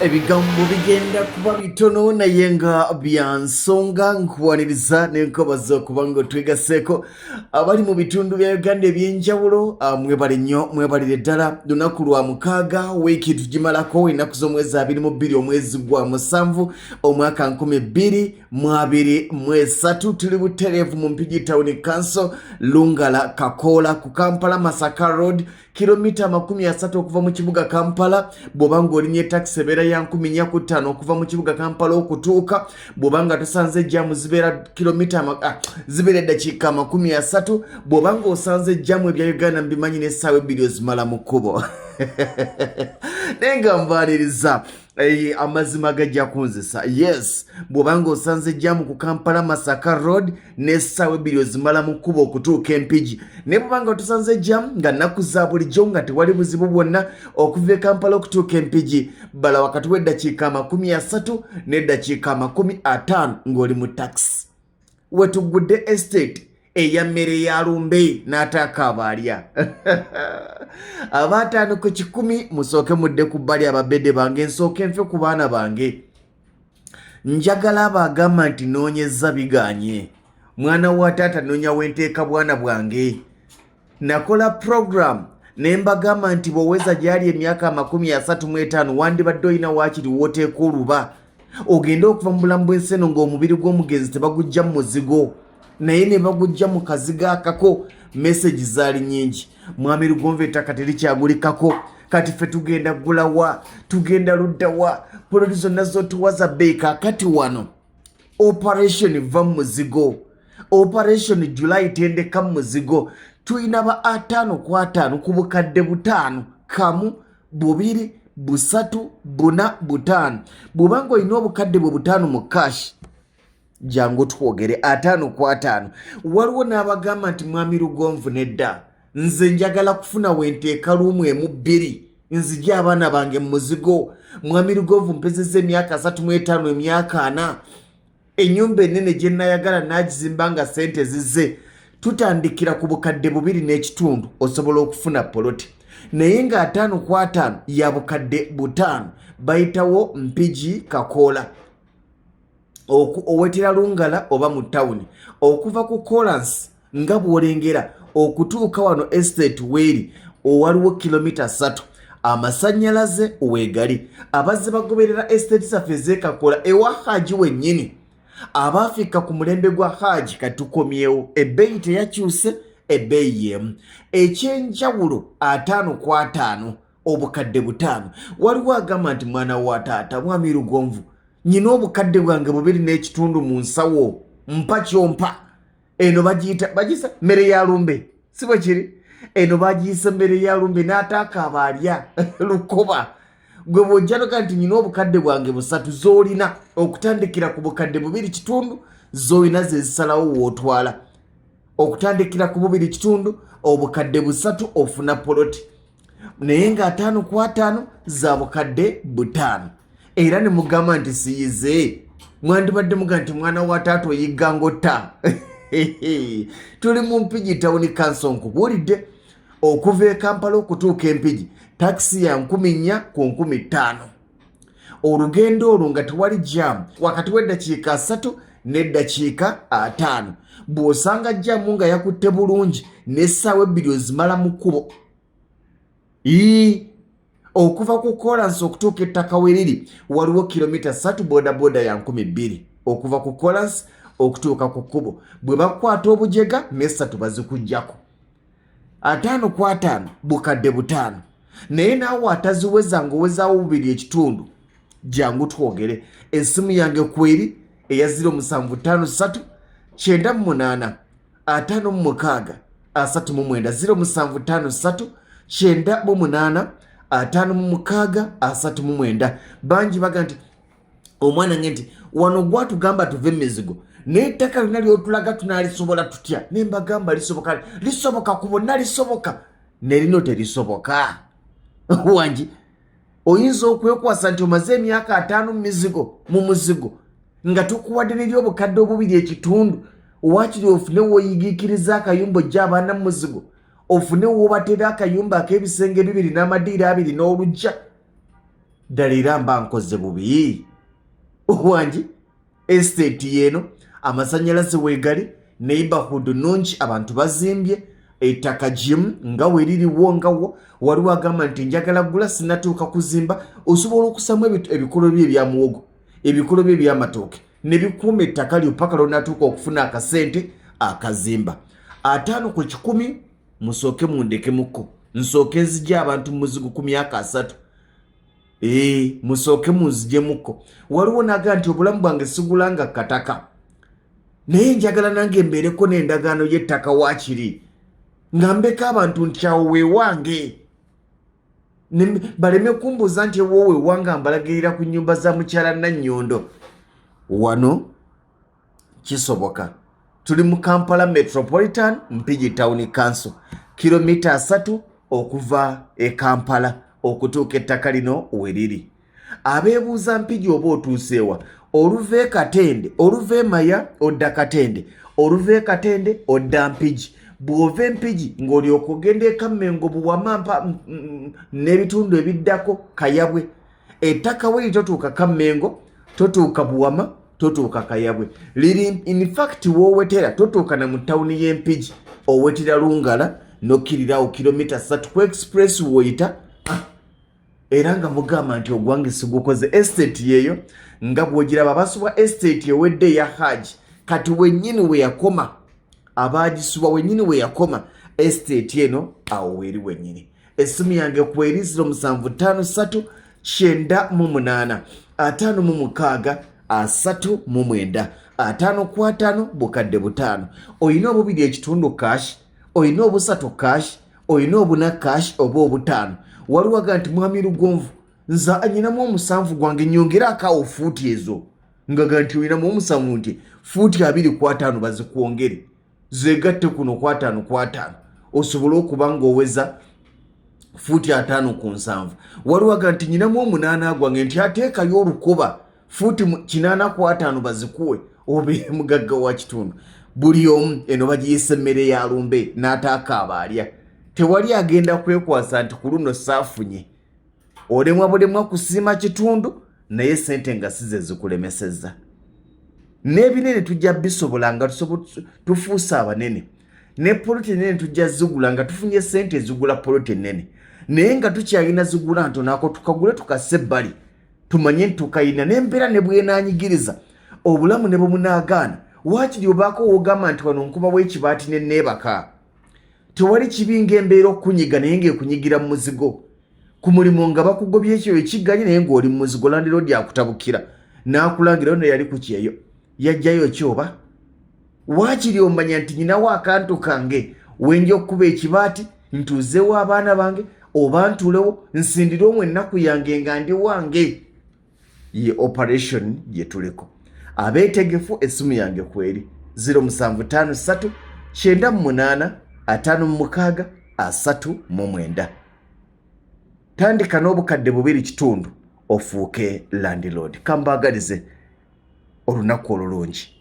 ebigambo bigenda kuba bitono naye nga bya nsonga nkuwaniriza n'enkobaza okuba ng'otwegaseeko abali mu bitundu bya Uganda ebyenjawulo. Mwebale nnyo, mwebalire ddala. Lunaku lwa mukaaga wiiki tugimalako ennaku z'omwezi 22 omwezi gwa musanvu omwaka 2023. Tuli butereevu mu Mpigi Town Council, Lungala Kakoola ku Kampala Masaka Road, kilomita 30 okuva mu kibuga Kampala. Bw'oba ng'olinnya taxi ebeera ya 405 okuva mu kibuga Kampala okutuuka. Bw'oba nga tosanze ejjamu zibeera zibeera eddakiika 30. Bw'oba ng'osanze ejjamu ebya Uganda mbimanyi n'essaawa 2 ozimala mu kkubo. Naye nga mbaliriza amazima gajja kunzisa. Yes, bw'oba ng'osanze ejjamu ku Kampala Masaka Road n'essaawa 2 ozimala mu kkubo okutuuka Mpigi. Ne bw'oba nga tosanze ejjamu nga nnaku za bulijjo nga tewali buzibu bwonna okuva e Kampala okutuuka Mpigi, bala wakati w'eddakiika 30 n'eddakiika 50 ng'oli mu taxi. Wetugudde estate eya mmere ya lumbe n'ataaka abalya. Abaataano ku 10 musooke mudde ku bbali ababedde bange nsooke nfe ku baana bange. Njagala abagamba nti noonyeza biganye. Mwana wa taata noonya wenteeka bwana bwange. Nakola program ne mbagamba nti bw'oweza gyali emyaka 35 wandibadde olina waakiri wooteeka oluba. Ogenda okuva mu bulamu bw'ensi eno ng'omubiri gw'omugenzi tebagujja mu muzigo, naye ne bagujja mu kaziga akako. Message zaali nyingi. Mwami Lugonvu ettaka terikyagulikako. Kati ffe tugenda gulawa, tugenda luddawa, poloti zonna z'otuwaza bbeeyi. Kaakati wano operation va mu muzigo, operation July tendeka mu muzigo. Tuyina ba 5 ku 5 ku bukadde 5, 1, 2, 3, 4, 5. Bw'oba ng'olina obukadde 5 mu cash, jangu twogere 5 ku 5. Waliwo n'abagamba nti Mwami Lugonvu nedda, nze njagala kufuna wenteeka luumu emu 2 nzigye abaana bange mu muzigo. Mwami Lugonvu mpezezza emyaka 35, emyaka 4. Ennyumba ennene gye nayagala n'agizimba nga ssente zizze. Tutandikira ku bukadde 2.5 osobola okufuna poloti. Naye nga 5 ku 5 ya bukadde 5 bayitawo Mpigi Kakoola. Owetera Lungala oba mu town okuva ku Kolansi nga bw'olengera okutuuka wano estate weeri owaliwo kilomita 3. Amasannyalaze weegali. Abazze bagoberera estate zaffe ez'e Kakoola ewa Haji wennyini. Abaafika ku mulembe gwa Haji katukomyewo. Ebbeeyi teyakyuse, ebbeeyi y'emu. Ekyenjawulo 5 ku 5 obukadde 5. Waliwo agamba nti mwana wa taata Mwami Lugonvu, nyina obukadde bwange 2.5 mu nsawo, mpa kyompa. Eno bagiyisa mmere ya lumbe, si bwe kiri? Eno bagiyisa mmere ya lumbe n'ataaka abalya lukoba. Gwe bw'ojjanoga nti nyina obukadde bwange 3 z'olina okutandikira ku bukadde 2.5 z'olina ze zisalawo w'otwala. Okutandikira ku 2.5 obukadde 3 ofuna poloti. Naye nga 5 ku 5 za bukadde 5. Era ne mugamba nti siyize. Mwandibadde muga nti mwana wa taata oyigga ng'otta. Tuli mu Mpigi Town Council nkubuulidde. Okuva e Kampala okutuuka Mpigi taxi ya 4,000 ku 5,000. Olugendo olwo nga tewali jam wakati w'eddakiika 3 n'eddakiika 5. Bw'osanga jamu nga yakutte bulungi n'essaawa 2 ozimala mu kkubo. Okuva ku Kolansi okutuuka ettaka weriri waliwo kilomita 3 bodaboda ya 2,000 okuva ku Kolansi okutuuka ku kkubo. Bwe bakwata obujega n'essatu bazikuggyako. 5 ku 5 bukadde 5. Naye naawe ataziweza ng'owezaawo 2.5 jangu twogere. Essimu yange kweri eya 0753 98 56 39 0753 98 5639. Bangi baga nti omwana nge nti wano gwatugamba tuve emizigo n'ettaka lina ly'otulaga tunalisobola tutya. Ne mbagamba lisoboka ku bonna, lisoboka. Ne lino terisoboka. Wangi oyinza okwekwasa nti omaze emyaka 5 mu muzigo nga tukuwadde n'ebyobukadde 2.5 waakiri ofune w'oyigiikiriza akayumba ojja abaana mu muzigo, ofune w'obatera akayumba ak'ebisenge 2 n'amadiira 2 n'olujja. dalira mba nkoze bubi wangi estate yeno amasanyalaze wegali neighborhood nungi abantu bazimbye ettaka jimu nga weririwo ngawo waliwo agamba nti njagala gula sinatuuka kuzimba osobola okusamu ebikolo bye ebyamuwogo ebikolo bye ebyamatooke ne bikuuma ettaka lyo paka lonatuuka okufuna akasente akazimba 5 ku 100 musooke mundekemuko nsooke nzija abantu muzigu ku myaka 3 musooke munzijemuko waliwo naga nti obulamu bwange sigulanga kataka naye njagala nange mbeereko n'endagaano y'ettaka waakiri nga mbeka abantu nti awo weewange baleme kumbuuza nti ewo weewanga mbalagirira ku nnyumba za mukyala Nannyondo wano kisoboka tuli mu Kampala Metropolitan Mpigi Town Council kilomita 3 okuva e Kampala okutuuka ettaka lino weriri abeebuuza Mpigi oba otuuseewa oluva e Katende oluva e Maya odda Katende oluva e Katende odda Mpigi bw'ova e Mpigi ng'olyoka ogenda e Kamengo Buwamampa n'ebitundu ebiddako Kayabwe ettaka we totuuka Kamengo totuuka Buwama totuuka Kayabwe liri in fact woowetera totuuka na mu tawuni y'e Mpigi owetera Lungala nokkirirawo kilomita 3 ku express woyita era nga mugamba nti ogwange sigukoze estate yeyo nga bw'ogiraba basubwa estate ewedde ya Haji kati wennyini we yakoma abagisubwa wennyini we yakoma estate eno awo weeri wennyini essimu yange kweri 0753 98 56 39 5 bukadde 5 oyina obubiri ekitundu cash oyina obusatu cash oyina obuna cash oba obutaano waliwaga nti mwami Lugonvu nza anyinamu omusanvu gwange nyongera akawo fuuti ezo ngaga nti oyinamu omusanvu nti fuuti 2.5 bazikwongere zegatte kuno 5 osobola okuba ng'oweza fuuti 5 ku 7 waliwaga nti nyinamu 8 gwange nti ateekayo olukoba fuuti 8.5 bazikuwe obe mugagga wa kitundu buli omu eno bagiyise emmere ya lumbe n'ataaka abaalya tewali agenda kwekwasa nti ku luno saafunye olemwa bulemwa kusiima kitundu naye sente nga size zikulemesezza n'ebinene tujja bisobola nga tufuusa abanene ne poloti enene tujja zigula nga tufunye sente ezigula poloti enene naye nga tukyalina zigula ntono ako tukagule tukase ebbali tumanye nti tukayina n'embeera ne bwenaanyigiriza obulamu ne bwemunaagaana waakiri obaako wogamba nti wano nkuba w'ekibaati ne neebaka tewali kibi ng'embeera okunyiga naye ng'ekunyigira mu muzigo ku mulimu nga bakugobya ekyo ekigganye naye ng'oli mu muzigo Landi Loodi akutabukira n'akulangira ono yali ku kyeyo yajjayo kyoba waakiri omanya nti nyinawo akantu kange wenja okukuba ekibaati ntuuzeewo abaana bange oba ntuulewo nsindire omwo ennaku yange nga ndi wange ye operation gye tuliko abeetegefu essimu yange kweri 0753 98 56 39 tandika n'obukadde 2.5 ofuuke Landi Loodi kambaagalize olunaku olulungi.